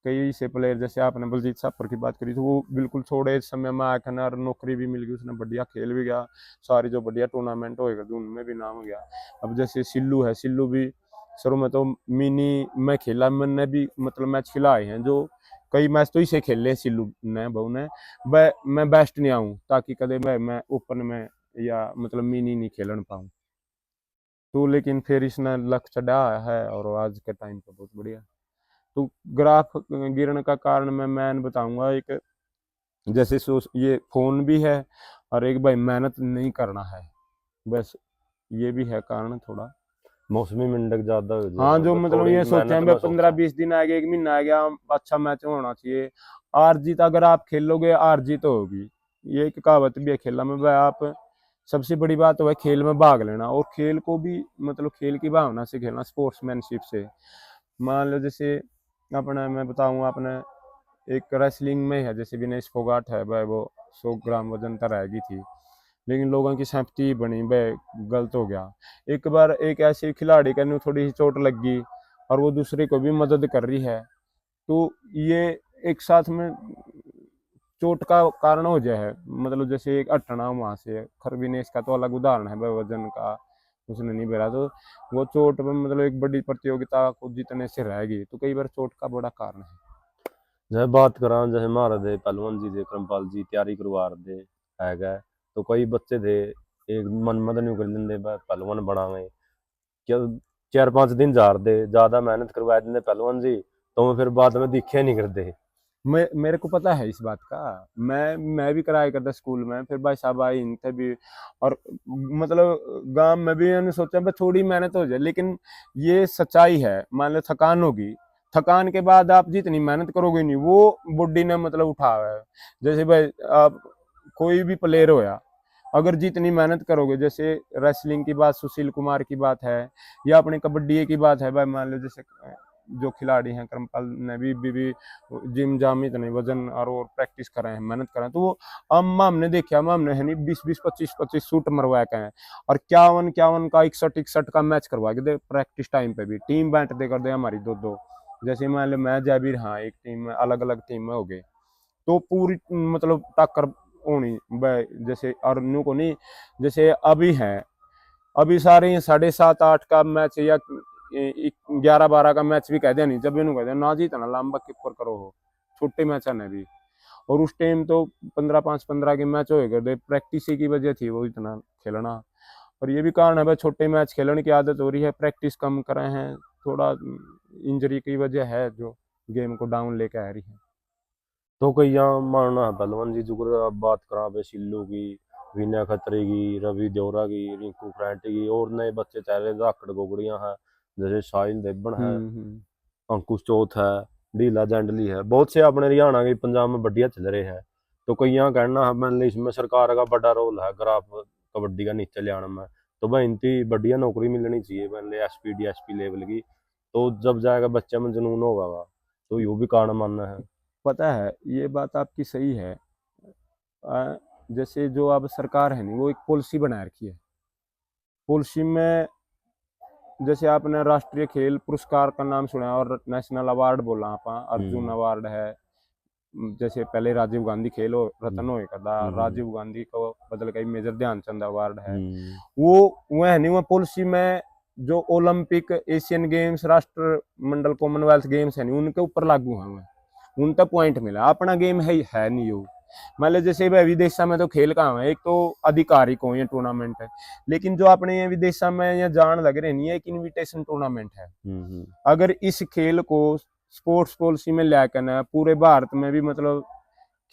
कई से प्लेयर जैसे आपने बलजीत सापर की बात करी, तो वो बिल्कुल थोड़े समय में आकर और नौकरी भी मिल गई, उसने बढ़िया खेल भी गया, सारी जो बढ़िया टूर्नामेंट होएगा उनमें भी नाम हो गया। अब जैसे सिल्लू है, सिल्लू भी शुरू में तो मिनी में खेला, मैंने भी मतलब मैच खिलाए हैं, जो कई मैच तो इसे खेल ले सिल्लू ने बहू ने। मैं बेस्ट नहीं आऊँ ताकि कदे मैं ओपन में या मतलब मिनी नहीं खेलन पाऊँ। तो लेकिन फिर इसने लक चढ़ा है और आज के टाइम पे बहुत बढ़िया। तो ग्राफ गिरने का कारण मैं बताऊंगा, एक जैसे ये फोन भी है, और एक भाई मेहनत नहीं करना है, बस ये भी है कारण थोड़ा। मौसमी मंडक ज्यादा हो हाँ जाएगा, जो बस मतलब थोड़ी ये सोचे मेहनत हैं भाई ना सोचा। 15-20 दिन आ गया, एक महीना आ गया, अच्छा मैच होना चाहिए। हार जीत अगर आप खेलोगे, हार जीत होगी, ये एक कहावत भी है खेला में भाई। आप सबसे बड़ी बात है खेल में भाग लेना, और खेल को भी मतलब खेल की भावना से खेलना, स्पोर्ट्समैनशिप से। मान लो जैसे अपना मैं बताऊँ, अपने एक रेसलिंग में है जैसे विनेश फोगाट है भाई, वो 100 ग्राम वजन तक रहेगी थी, लेकिन लोगों की सहमति बनी भाई, गलत हो गया। एक बार एक ऐसे खिलाड़ी का थोड़ी सी चोट लग गई, और वो दूसरे को भी मदद कर रही है, तो ये एक साथ में चोट का कारण हो जाए, मतलब जैसे एक अटना वहां से खरविनेश का तो अलग उदाहरण है भाई, वजन का उसने नहीं बेरा, तो वो चोट में मतलब एक बड़ी प्रतियोगिता को जीतने से रहेगी, तो कई बार चोट का बड़ा कारण है। जैसे बात करा जैसे हमारे दे पहलवान जी थे, क्रमपाल जी तैयारी करवा रहे थे है गए, तो कई बच्चे थे एक मन मदन नहीं कर लेंदे पहलवान बना गए क्या, 4-5 दिन जा रहे थे, ज्यादा मेहनत करवा देंगे पहलवान जी, तो वो फिर बाद में दिखे नहीं करते। मेरे को पता है इस बात का, मैं भी कराया करता स्कूल में, फिर भाई साहब आए इनसे भी, और मतलब गांव में भी मैंने सोचा भाई थोड़ी मेहनत हो जाए, लेकिन ये सच्चाई है। मान लो थकान होगी, थकान के बाद आप जितनी मेहनत करोगे नहीं, वो बॉडी ने मतलब उठा है। जैसे भाई आप कोई भी प्लेयर होया, अगर जितनी मेहनत करोगे, जैसे रेसलिंग की बात सुशील कुमार की बात है, या अपने कबड्डी की बात है भाई, मान लो जैसे जो खिलाड़ी हैं क्रमपाल ने भी जिम जाम इतने वजन और प्रैक्टिस कर रहे हैं, मेहनत कर रहे हैं, तो वो अम्मा हमने देखा, अम्मा हमने है नहीं 20-20 25-25 शूट मरवा के हैं, और 51-51 का 61-61 का मैच करवा के दे प्रैक्टिस टाइम पे भी, टीम बैठ दे कर दे हमारी दो दो। जैसे मान लो मैं जयवीर, हाँ एक टीम में अलग अलग टीम में हो गए, तो पूरी मतलब टक्कर होनी जैसे और न्यू को नहीं, जैसे अभी है, अभी सारे 7.5-8 का मैच या 11-12 का मैच भी कह दिया नहीं, जब इन्हों कहते ना जी इतना लंबा किपर करो हो, छोटे मैच ने भी। और उस टाइम तो 15-5-15 के मैच हो गए, प्रैक्टिस की वजह थी वो इतना खेलना। और ये भी कारण है भाई छोटे मैच खेलने की आदत हो रही है, प्रैक्टिस कम कर रहे हैं, थोड़ा इंजरी की वजह है जो गेम को डाउन लेके आ रही है। तो कई यहाँ मानना है पहलवान जी, जो अब बात करा पे सिल्लू की, विनय खत्री की, रवि देवरा की, रिंकू फरेंटी की, और नए बच्चे चेहरे धाकड़ गोगड़ियां हैं, जैसे साहिल देबन है, हम्म। अंकुश चौथ है, ढीला जैंडली है, बहुत से अपने हरियाणा के पंजाब में बढ़िया चल रहे हैं। तो कई यहाँ कहना है मैंने इसमें सरकार का बड़ा रोल है ग्राफ कबड्डी का नीचे ले आने में। तो भाई इनकी बढ़िया नौकरी मिलनी चाहिए मैंने एसपी डीएसपी लेवल की। तो जब जाएगा बच्चे में जुनून होगा, तो यूं भी कारण मानना है। पता है ये बात आपकी सही है। जैसे जो अब सरकार है नहीं, वो एक पॉलिसी बना रखी है। पॉलिसी में जैसे आपने राष्ट्रीय खेल पुरस्कार का नाम सुना है और नेशनल अवार्ड बोला आप, अर्जुन अवार्ड है। जैसे पहले राजीव गांधी खेल रत्न हम्म, होए था, हम्म, राजीव गांधी को बदल गई मेजर ध्यानचंद अवार्ड है। हम्म, वो वह नहीं, वह पॉलिसी में जो ओलंपिक, एशियन गेम्स, राष्ट्रमंडल, कॉमनवेल्थ गेम्स है नहीं, उनके ऊपर लागू है। वह उन तक पॉइंट मिला, अपना गेम है नहीं वो। मान लो जैसे भाई विदेशा में तो खेल कहाँ है, एक तो आधिकारिक हो ये टूर्नामेंट है, लेकिन जो अपने ये विदेशा में या जान लग रहे नहीं है, एक इनविटेशन टूर्नामेंट है। अगर इस खेल को स्पोर्ट्स पॉलिसी में लेकर ना पूरे भारत में भी मतलब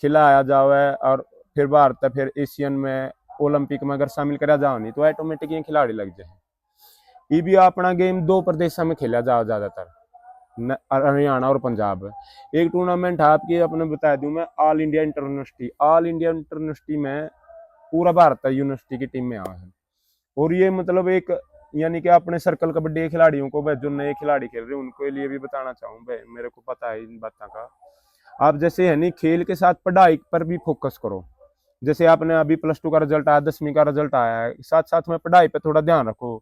खिलाया जाए, और फिर भारत फिर एशियन में, ओलंपिक में अगर शामिल करा जाओ नहीं, तो ऑटोमेटिक ये खिलाड़ी लग जाए। ये भी अपना गेम दो प्रदेशों में खेला जाओ ज्यादातर, हरियाणा और पंजाब। एक टूर्नामेंट है आपकी, अपने बता दूं मैं, all India inter university. All India inter university में पूरा भारत यूनिवर्सिटी की टीम में आया है। और ये मतलब एक, यानी कि अपने सर्कल कबड्डी के खिलाड़ियों को, जो नए खिलाड़ी खेल रहे हैं उनके लिए भी बताना चाहूँ भाई, मेरे को पता है इन बातों का। आप जैसे है नहीं, खेल के साथ पढ़ाई पर भी फोकस करो। जैसे आपने अभी +2 का रिजल्ट आया, 10वीं का रिजल्ट आया है, साथ साथ में पढ़ाई पे थोड़ा ध्यान रखो।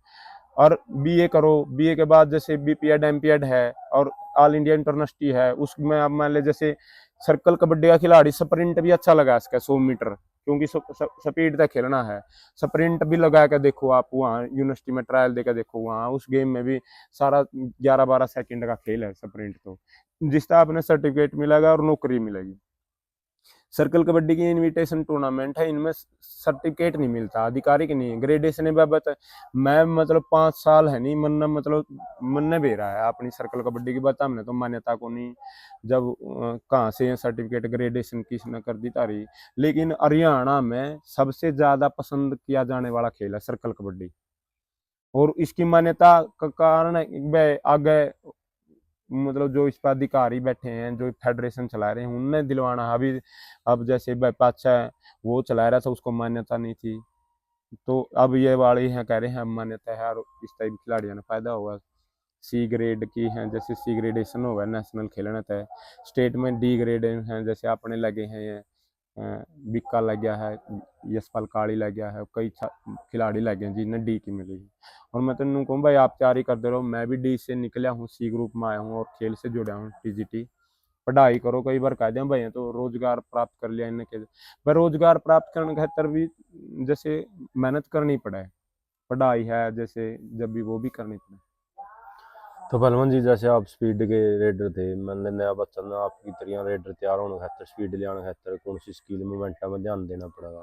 और बीए करो, बीए के बाद जैसे बीपीएड एमपीएड है, और ऑल इंडिया इंटरनेशनल है, उसमें आप मान ले जैसे सर्कल कबड्डी का खिलाड़ी स्प्रिंट भी अच्छा लगा इसका 100 मीटर, क्योंकि स्पीड तक खेलना है। स्प्रिंट भी लगा कर देखो आप, वहाँ यूनिवर्सिटी में ट्रायल देकर देखो, वहाँ उस गेम में भी सारा 11-12 सेकंड का खेल है स्प्रिंट। तो जिसका आपने सर्टिफिकेट मिलेगा और नौकरी मिलेगी। सर्कल कबड्डी की इनविटेशन टूर्नामेंट है, इनमें सर्टिफिकेट नहीं मिलता, आधिकारिक नहीं है, ग्रेडेशन है बाबत। मैं मतलब 5 साल है नहीं मन मतलब मन बे रहा है अपनी सर्कल कबड्डी की बात, हमने तो मान्यता को नहीं, जब कहाँ से सर्टिफिकेट ग्रेडेशन किसने कर दी तारी। लेकिन हरियाणा में सबसे ज्यादा पसंद किया जाने वाला खेल है सर्कल कबड्डी, और इसकी मान्यता का कारण आगे मतलब जो इस पर अधिकारी बैठे हैं, जो फेडरेशन चला रहे हैं, उनने दिलवाना। अभी अब जैसे बादशाह है, वो चला रहा था, उसको मान्यता नहीं थी, तो अब ये वाले हैं कह रहे हैं अब मान्यता है, और इस टाइप खिलाड़ियों ने फायदा होगा। सी ग्रेड की हैं, जैसे सी ग्रेडेशन होगा नेशनल खेलने तय, स्टेट में डी ग्रेड हैं, जैसे अपने लगे हैं ये बिक्का लग गया है, यशपाल काली लग गया है, कई खिलाड़ी लगे हैं जिन्हें डी की मिली है। और मैं तेन कहूँ भाई आप तैयारी करते रहो, मैं भी डी से निकला हूँ, सी ग्रुप में आया हूँ और खेल से जुड़ा हूँ, टीजीटी। पढ़ाई करो, कई बार कह दें भाई तो रोजगार प्राप्त कर लिया इन्हें के, पर रोजगार प्राप्त करने के खातर भी जैसे मेहनत करनी पड़े, पढ़ाई है जैसे जब भी वो भी करनी पड़े। तो पहलवान जी जैसे आप स्पीड के रेडर थे, मैंने नया बच्चा ना आपकी तरह रेडर तैयार होने खातर, स्पीड ले आने खातर कौन सी स्किल मूवमेंट में ध्यान देना पड़ेगा?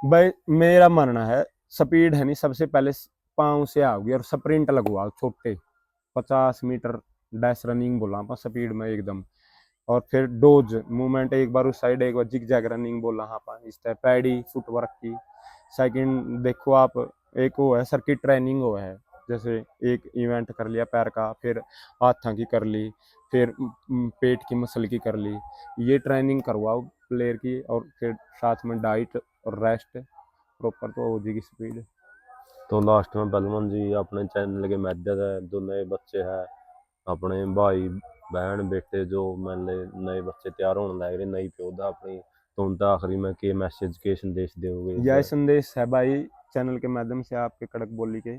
भाई मेरा मानना है स्पीड है नहीं, सबसे पहले पाँव से आओगी और स्प्रिंट लगवाओ छोटे, 50 मीटर डैश रनिंग बोला आप स्पीड में एकदम। और फिर डोज मूवमेंट, एक बार उस साइड एक बार जिग जैग रनिंग बोला हाँ पा, इस तरह पैडी फुटवर्क की। सेकंड देखो आप, एक वो है सर्किट ट्रेनिंग वो है, जैसे एक इवेंट कर लिया पैर का, फिर हाथों की कर ली, फिर पेट की मसल की कर ली, ये ट्रेनिंग करवाओ प्लेयर की। और फिर साथ में डाइट और रेस्ट प्रॉपर, तो हो जाएगी स्पीड। तो लास्ट में पहलवान जी अपने चैनल के माध्यम से जो नए बच्चे हैं, अपने भाई बहन बेटे जो मान ले नए बच्चे तैयार होने लग रहे, नई पौधा अपनी, तो उनका आखिरी में के मैसेज के संदेश दोगे? यह संदेश है भाई चैनल के माध्यम से आपके कड़क बोली के,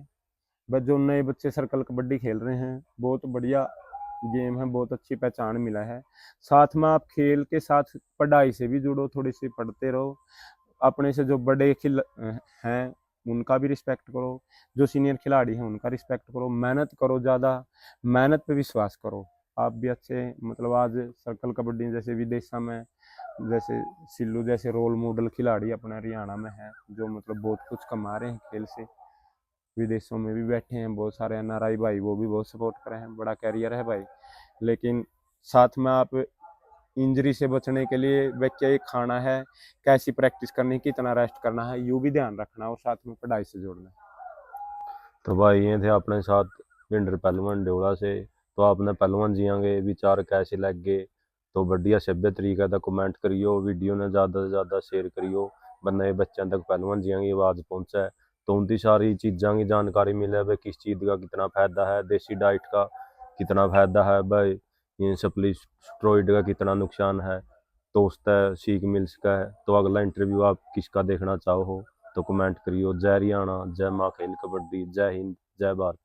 बस जो नए बच्चे सर्कल कबड्डी खेल रहे हैं, बहुत बढ़िया गेम है, बहुत अच्छी पहचान मिला है। साथ में आप खेल के साथ पढ़ाई से भी जुड़ो, थोड़ी सी पढ़ते रहो, अपने से जो बड़े हैं उनका भी रिस्पेक्ट करो, जो सीनियर खिलाड़ी हैं उनका रिस्पेक्ट करो, मेहनत करो, ज़्यादा मेहनत पे विश्वास करो। आप भी अच्छे मतलब आज सर्कल कबड्डी जैसे विदेशा में, जैसे सिल्लू जैसे रोल मॉडल खिलाड़ी अपने हरियाणा में हैं, जो मतलब बहुत कुछ कमा रहे हैं खेल से, विदेशों में भी बैठे हैं बहुत सारे एनआरआई भाई, वो भी बहुत सपोर्ट कर रहे हैं, बड़ा कैरियर है भाई। लेकिन साथ में आप इंजरी से बचने के लिए वह क्या खाना है, कैसी प्रैक्टिस करनी, कितना रेस्ट करना है, यूँ भी ध्यान रखना और साथ में पढ़ाई से जोड़ना है। तो भाई ये थे अपने साथ विंडर पहलवान ड्योड़ा से। तो आपने पहलवान जियांगे विचार कैसे लग गए, तो बढ़िया सभ्य तरीका था कमेंट करियो, वीडियो ने ज़्यादा से ज़्यादा शेयर करियो, वरना ये बच्चों तक पहलवान जियांगी आवाज़ पहुँचा है। तो उनकी सारी चीज़ों की जानकारी मिले भाई, किस चीज़ का कितना फ़ायदा है, देसी डाइट का कितना फ़ायदा है भाई, ये सप्ली स्टेरॉइड का कितना नुकसान है, तो उससे सीख मिल सका है। तो अगला इंटरव्यू आप किसका देखना चाहो तो कमेंट करियो। जय हरियाणा, जय माँ खेल कबड्डी, जय हिंद, जय भारत।